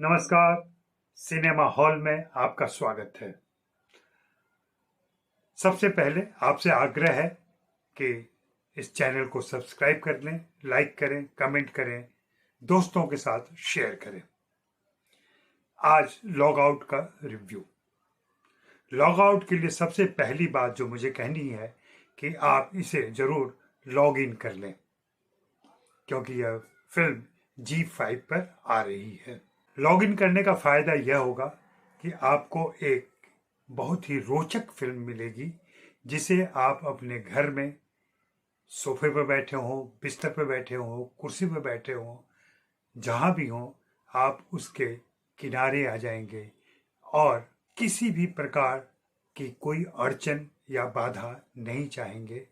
नमस्कार। Cinema hall में आपका स्वागत है। सबसे पहले आपसे आग्रह है कि इस चैनल को सब्सक्राइब कर लें, लाइक करें, कमेंट करें, दोस्तों के साथ शेयर करें। आज लॉग आउट का रिव्यू। लॉग आउट के लिए सबसे पहली बात जो मुझे कहनी है कि आप इसे जरूर लॉग इन कर लें, क्योंकि यह फिल्म G5 पर आ रही है। लॉग इन करने का फायदा यह होगा कि आपको एक बहुत ही रोचक फिल्म मिलेगी, जिसे आप अपने घर में सोफे पर बैठे हो, बिस्तर पर बैठे हो, कुर्सी पर बैठे हो, जहां भी हो, आप उसके किनारे आ जाएंगे और किसी भी प्रकार की कोई अड़चन या बाधा नहीं चाहेंगे।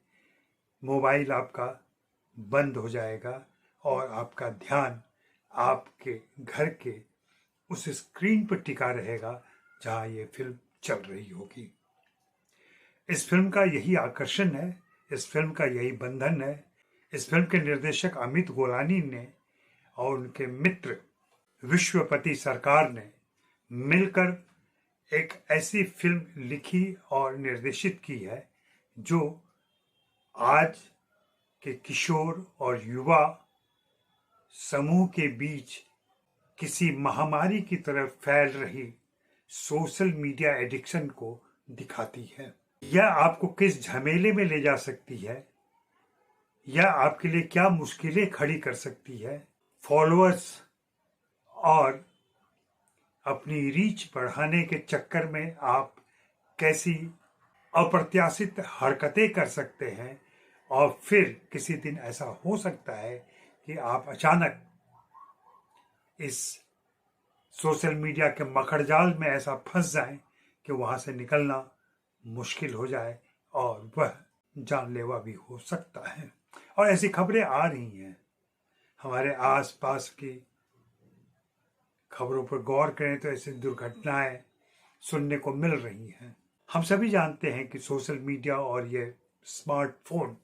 मोबाइल आपका बंद हो जाएगा और आपका ध्यान आपके घर के उस स्क्रीन पर टिका रहेगा जहां ये फिल्म चल रही होगी। इस फिल्म का यही आकर्षण है, इस फिल्म का यही बंधन है। इस फिल्म के निर्देशक अमित गोलानी ने और उनके मित्र विश्वपति सरकार ने मिलकर एक ऐसी फिल्म लिखी और निर्देशित की है जो आज के किशोर और युवा समूह के बीच किसी महामारी की तरफ फैल रही सोशल मीडिया एडिक्शन को दिखाती है। यह आपको किस झमेले में ले जा सकती है, यह आपके लिए क्या मुश्किलें खड़ी कर सकती है, फॉलोअर्स और अपनी रीच बढ़ाने के चक्कर में आप कैसी अप्रत्याशित हरकतें कर सकते हैं, और फिर किसी दिन ऐसा हो सकता है कि आप अचानक इस सोशल मीडिया के मकड़जाल में ऐसा फंस जाएं कि वहां से निकलना मुश्किल हो जाए और वह जानलेवा भी हो सकता है। और ऐसी खबरें आ रही हैं, हमारे आसपास की खबरों पर गौर करें तो ऐसी दुर्घटनाएं सुनने को मिल रही हैं। हम सभी जानते हैं कि सोशल मीडिया और ये स्मार्टफोन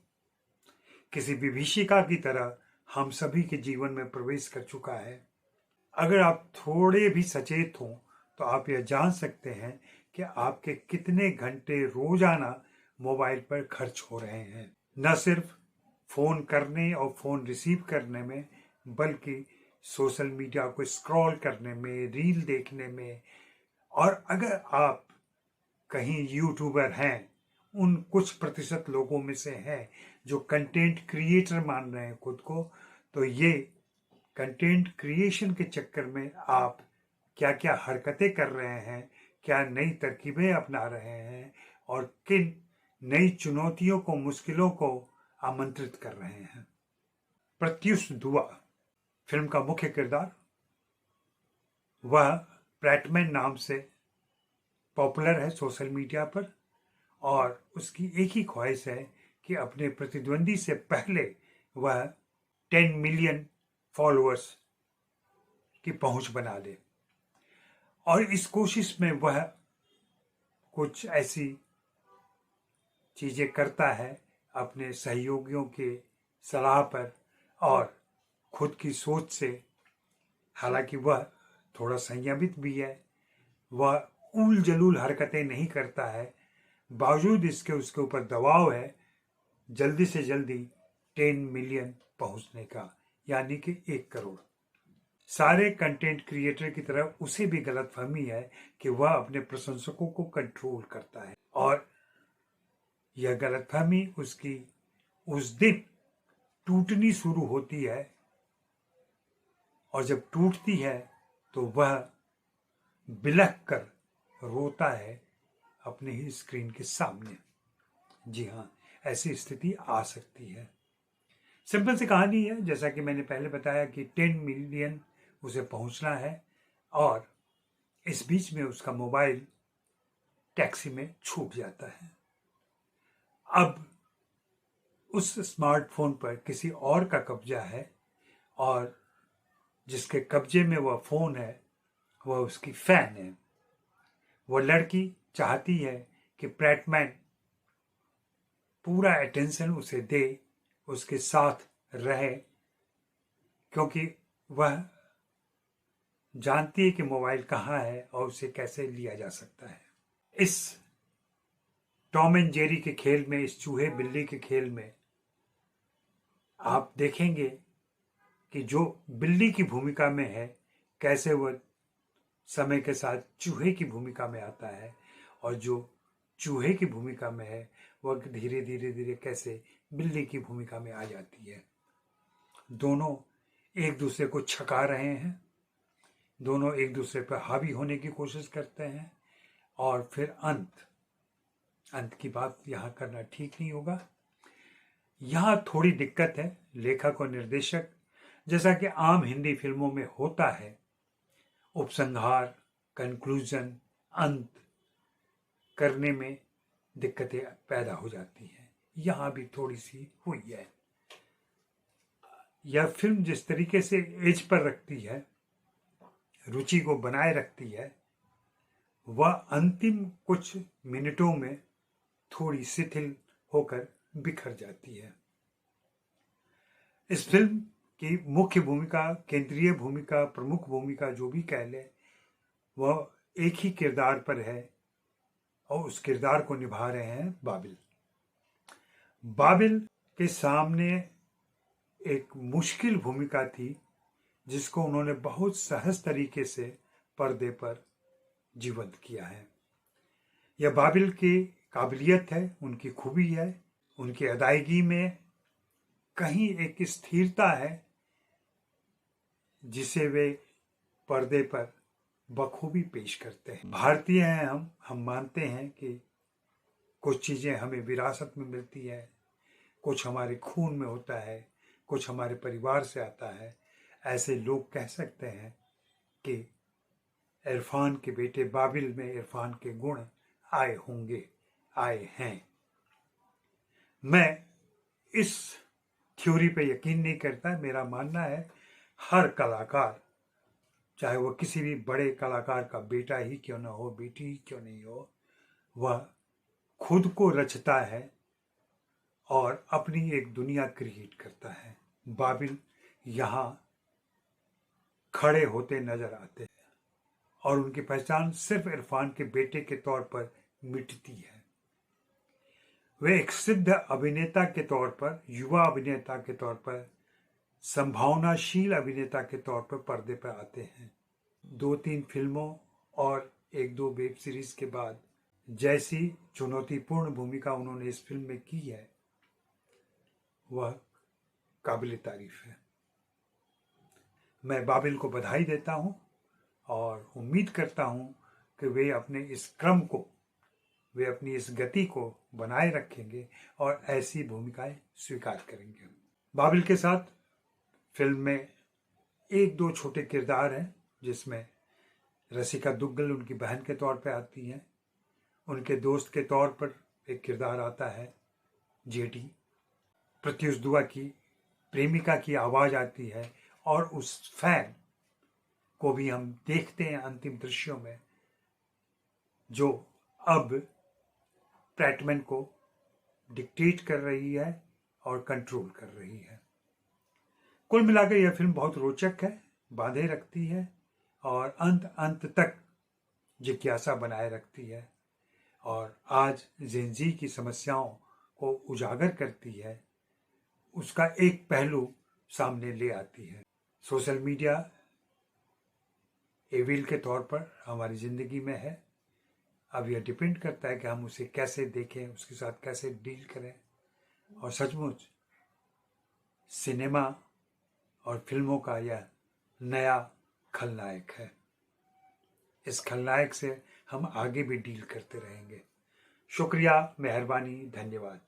किसी विभीषिका की तरह हम सभी के जीवन में प्रवेश कर चुका है। अगर आप थोड़े भी सचेत हों तो आप यह जान सकते हैं कि आपके कितने घंटे रोजाना मोबाइल पर खर्च हो रहे हैं, न सिर्फ फोन करने और फोन रिसीव करने में, बल्कि सोशल मीडिया को स्क्रॉल करने में, रील देखने में। और अगर आप कहीं यूट्यूबर हैं, उन कुछ प्रतिशत लोगों में से हैं जो कंटेंट क्रिएटर मान रहे हैं खुद को, तो ये कंटेंट क्रिएशन के चक्कर में आप क्या क्या हरकतें कर रहे हैं, क्या नई तरकीबें अपना रहे हैं और किन नई चुनौतियों को, मुश्किलों को आमंत्रित कर रहे हैं। प्रत्युष दुआ फिल्म का मुख्य किरदार, वह ब्रैटमैन नाम से पॉपुलर है सोशल मीडिया पर, और उसकी एक ही ख्वाहिश है कि अपने प्रतिद्वंदी से पहले वह 10 मिलियन फॉलोअर्स की पहुंच बना ले। और इस कोशिश में वह कुछ ऐसी चीजें करता है अपने सहयोगियों के सलाह पर और खुद की सोच से। हालांकि वह थोड़ा संयमित भी है, वह उल जलूल हरकतें नहीं करता है, बावजूद इसके उसके ऊपर दबाव है जल्दी से जल्दी 10 मिलियन पहुंचने का, यानी कि 1 करोड़। सारे कंटेंट क्रिएटर की तरह उसे भी गलतफहमी है कि वह अपने प्रशंसकों को कंट्रोल करता है, और यह गलतफहमी उसकी उस दिन टूटनी शुरू होती है, और जब टूटती है तो वह बिलख कर रोता है अपने ही स्क्रीन के सामने। जी हाँ, ऐसी स्थिति आ सकती है। सिंपल सी कहानी है, जैसा कि मैंने पहले बताया कि 10 मिलियन उसे पहुंचना है, और इस बीच में उसका मोबाइल टैक्सी में छूट जाता है। अब उस स्मार्टफोन पर किसी और का कब्जा है, और जिसके कब्जे में वह फोन है वह उसकी फैन है। वह लड़की चाहती है कि ब्रैटमैन पूरा अटेंशन उसे दे, उसके साथ रहे, क्योंकि वह जानती है कि मोबाइल कहाँ है और उसे कैसे लिया जा सकता है। इस टॉम एंड जेरी के खेल में, इस चूहे बिल्ली के खेल में आप देखेंगे कि जो बिल्ली की भूमिका में है कैसे वह समय के साथ चूहे की भूमिका में आता है, और जो चूहे की भूमिका में है वह धीरे धीरे धीरे कैसे बिल्ली की भूमिका में आ जाती है। दोनों एक दूसरे को छका रहे हैं, दोनों एक दूसरे पर हावी होने की कोशिश करते हैं, और फिर अंत की बात यहाँ करना ठीक नहीं होगा। यहाँ थोड़ी दिक्कत है लेखक और निर्देशक, जैसा कि आम हिंदी फिल्मों में होता है, उपसंहार, कंक्लूजन, अंत करने में दिक्कतें पैदा हो जाती हैं। यहाँ भी थोड़ी सी हुई है। यह फिल्म जिस तरीके से एज पर रखती है, रुचि को बनाए रखती है, वह अंतिम कुछ मिनटों में थोड़ी शिथिल होकर बिखर जाती है। इस फिल्म की मुख्य भूमिका, केंद्रीय भूमिका, प्रमुख भूमिका जो भी कह ले, वह एक ही किरदार पर है और उस किरदार को निभा रहे हैं बाबिल। बाबिल के सामने एक मुश्किल भूमिका थी जिसको उन्होंने बहुत सहज तरीके से पर्दे पर जीवंत किया है। यह बाबिल की काबिलियत है, उनकी खूबी है, उनकी अदायगी में कहीं एक स्थिरता है जिसे वे पर्दे पर बखूबी पेश करते हैं। भारतीय हैं हम मानते हैं कि कुछ चीज़ें हमें विरासत में मिलती है, कुछ हमारे खून में होता है, कुछ हमारे परिवार से आता है। ऐसे लोग कह सकते हैं कि इरफान के बेटे बाबिल में इरफान के गुण आए होंगे, आए हैं। मैं इस थ्योरी पे यकीन नहीं करता। मेरा मानना है हर कलाकार, चाहे वह किसी भी बड़े कलाकार का बेटा ही क्यों ना हो, बेटी ही क्यों नहीं हो, वह खुद को रचता है और अपनी एक दुनिया क्रिएट करता है। बाबिल यहाँ खड़े होते नजर आते हैं और उनकी पहचान सिर्फ इरफान के बेटे के तौर पर मिटती है। वे एक सिद्ध अभिनेता के तौर पर, युवा अभिनेता के तौर पर, संभावनाशील अभिनेता के तौर पर पर्दे पर आते हैं। 2-3 फिल्मों और 1-2 वेब सीरीज के बाद जैसी चुनौतीपूर्ण भूमिका उन्होंने इस फिल्म में की है, वह काबिल तारीफ है। मैं बाबिल को बधाई देता हूं और उम्मीद करता हूं कि वे अपने इस क्रम को, वे अपनी इस गति को बनाए रखेंगे और ऐसी भूमिकाएं स्वीकार करेंगे। बाबिल के साथ फिल्म में 1-2 छोटे किरदार हैं जिसमें रसिका दुग्गल उनकी बहन के तौर पर आती हैं, उनके दोस्त के तौर पर एक किरदार आता है जेडी, प्रत्युष दुआ की प्रेमिका की आवाज़ आती है, और उस फैन को भी हम देखते हैं अंतिम दृश्यों में, जो अब प्रैटमैन को डिक्टेट कर रही है और कंट्रोल कर रही है। कुल मिलाकर यह फिल्म बहुत रोचक है, बांधे रखती है और अंत तक जिज्ञासा बनाए रखती है, और आज जेन-ज़ी की समस्याओं को उजागर करती है, उसका एक पहलू सामने ले आती है। सोशल मीडिया एविल के तौर पर हमारी ज़िंदगी में है। अब यह डिपेंड करता है कि हम उसे कैसे देखें, उसके साथ कैसे डील करें। और सचमुच सिनेमा और फिल्मों का यह नया खलनायक है। इस खलनायक से हम आगे भी डील करते रहेंगे। शुक्रिया, मेहरबानी, धन्यवाद।